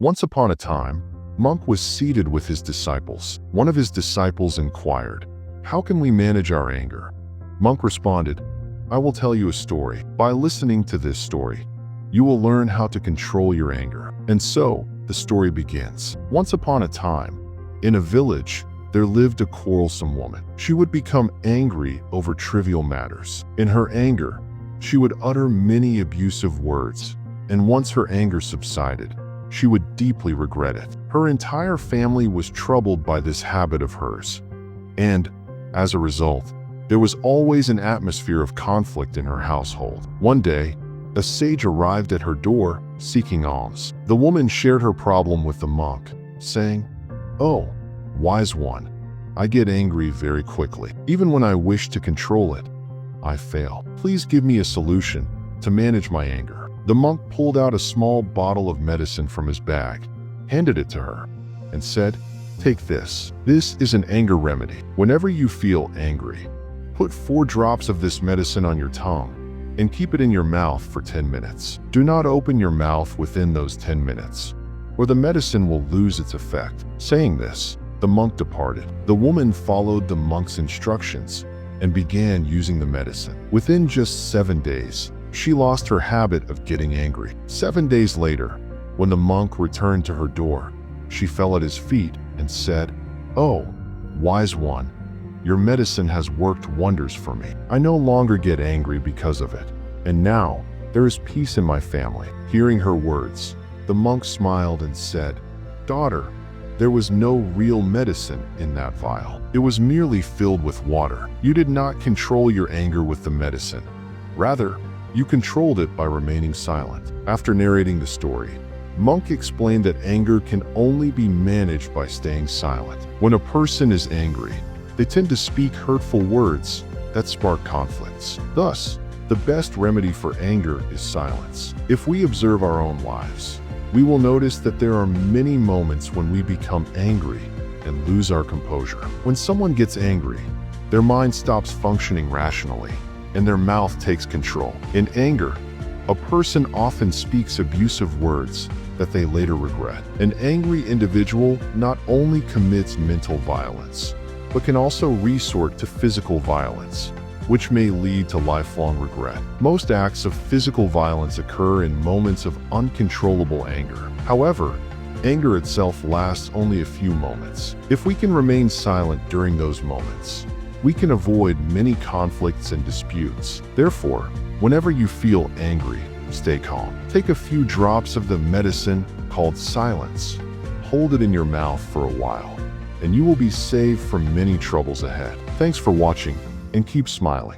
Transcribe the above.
Once upon a time, Monk was seated with his disciples. One of his disciples inquired, "How can we manage our anger?" Monk responded, "I will tell you a story. By listening to this story, you will learn how to control your anger." And so, the story begins. Once upon a time, in a village, there lived a quarrelsome woman. She would become angry over trivial matters. In her anger, she would utter many abusive words, and once her anger subsided, she would deeply regret it. Her entire family was troubled by this habit of hers, and, as a result, there was always an atmosphere of conflict in her household. One day, a sage arrived at her door, seeking alms. The woman shared her problem with the monk, saying, "Oh, wise one, I get angry very quickly. Even when I wish to control it, I fail. Please give me a solution to manage my anger." The monk pulled out a small bottle of medicine from his bag, handed it to her, and said, "Take this. This is an anger remedy. Whenever you feel angry, put 4 drops of this medicine on your tongue and keep it in your mouth for 10 minutes. Do not open your mouth within those 10 minutes, or the medicine will lose its effect." Saying this, the monk departed. The woman followed the monk's instructions and began using the medicine. Within just 7 days, she lost her habit of getting angry. 7 days later, when the monk returned to her door, she fell at his feet and said, "Oh, wise one, your medicine has worked wonders for me. I no longer get angry because of it, and now there is peace in my family." Hearing her words, the monk smiled and said, "Daughter, there was no real medicine in that vial. It was merely filled with water. You did not control your anger with the medicine. Rather, you controlled it by remaining silent." After narrating the story, Monk explained that anger can only be managed by staying silent. When a person is angry, they tend to speak hurtful words that spark conflicts. Thus, the best remedy for anger is silence. If we observe our own lives, we will notice that there are many moments when we become angry and lose our composure. When someone gets angry, their mind stops functioning rationally, and their mouth takes control. In anger, a person often speaks abusive words that they later regret. An angry individual not only commits mental violence, but can also resort to physical violence, which may lead to lifelong regret. Most acts of physical violence occur in moments of uncontrollable anger. However, anger itself lasts only a few moments. If we can remain silent during those moments, we can avoid many conflicts and disputes. Therefore, whenever you feel angry, stay calm. Take a few drops of the medicine called silence. Hold it in your mouth for a while, and you will be saved from many troubles ahead. Thanks for watching, and keep smiling.